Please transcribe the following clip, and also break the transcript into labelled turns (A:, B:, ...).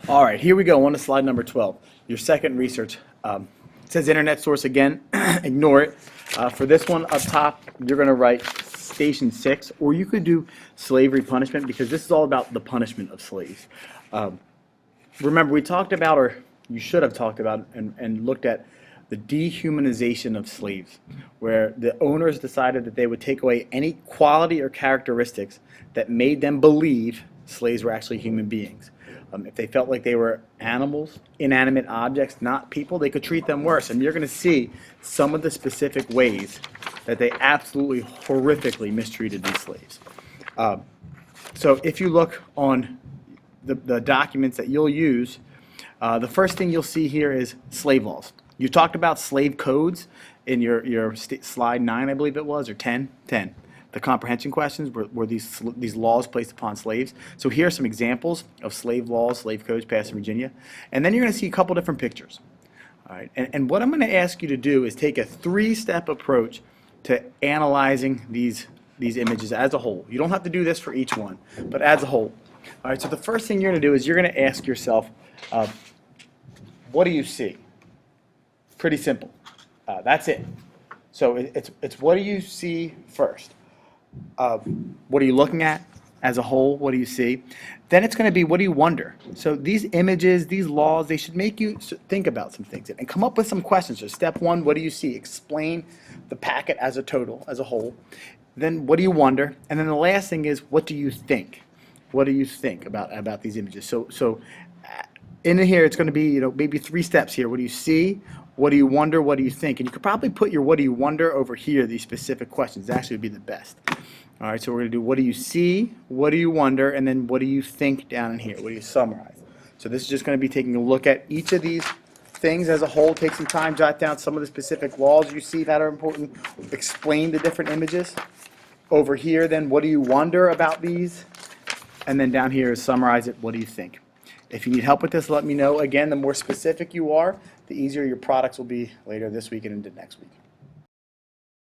A: All right, here we go. On to slide number 12. Your second research. It says internet source again. Ignore it. For this one up top, you're going to write station 6, or you could do slavery punishment because this is all about the punishment of slaves. Remember, we talked about, or you should have talked about, and looked at the dehumanization of slaves, where the owners decided that they would take away any quality or characteristics that made them believe slaves were actually human beings. If they felt like they were animals, inanimate objects, not people, they could treat them worse. And you're going to see some of the specific ways that they absolutely horrifically mistreated these slaves. So if you look on the documents that you'll use, the first thing you'll see here is slave laws. You talked about slave codes in your slide 9, I believe it was, or 10? 10. The comprehension questions were these laws placed upon slaves. So here are some examples of slave laws, slave codes passed in Virginia. And then you're going to see a couple different pictures. All right. And what I'm going to ask you to do is take a 3-step approach to analyzing these images as a whole. You don't have to do this for each one, but as a whole. All right, so the first thing you're going to do is you're going to ask yourself, what do you see? Pretty simple. That's it. So it's what do you see first? What are you looking at as a whole? What do you see? Then it's going to be, what do you wonder? So these images, these laws, they should make you think about some things and come up with some questions. So step 1, what do you see? Explain the packet as a total, as a whole. Then what do you wonder? And then the last thing is, what do you think? What do you think about these images? So in here, it's going to be, maybe 3 steps here. What do you see? What do you wonder? What do you think? And you could probably put your what do you wonder over here, these specific questions. It actually would be the best. All right, so we're going to do what do you see, what do you wonder, and then what do you think down in here? What do you summarize? So this is just going to be taking a look at each of these things as a whole. Take some time, jot down some of the specific laws you see that are important. Explain the different images. Over here, then, what do you wonder about these? And then down here is summarize it. What do you think? If you need help with this, let me know. Again, the more specific you are, the easier your products will be later this week and into next week.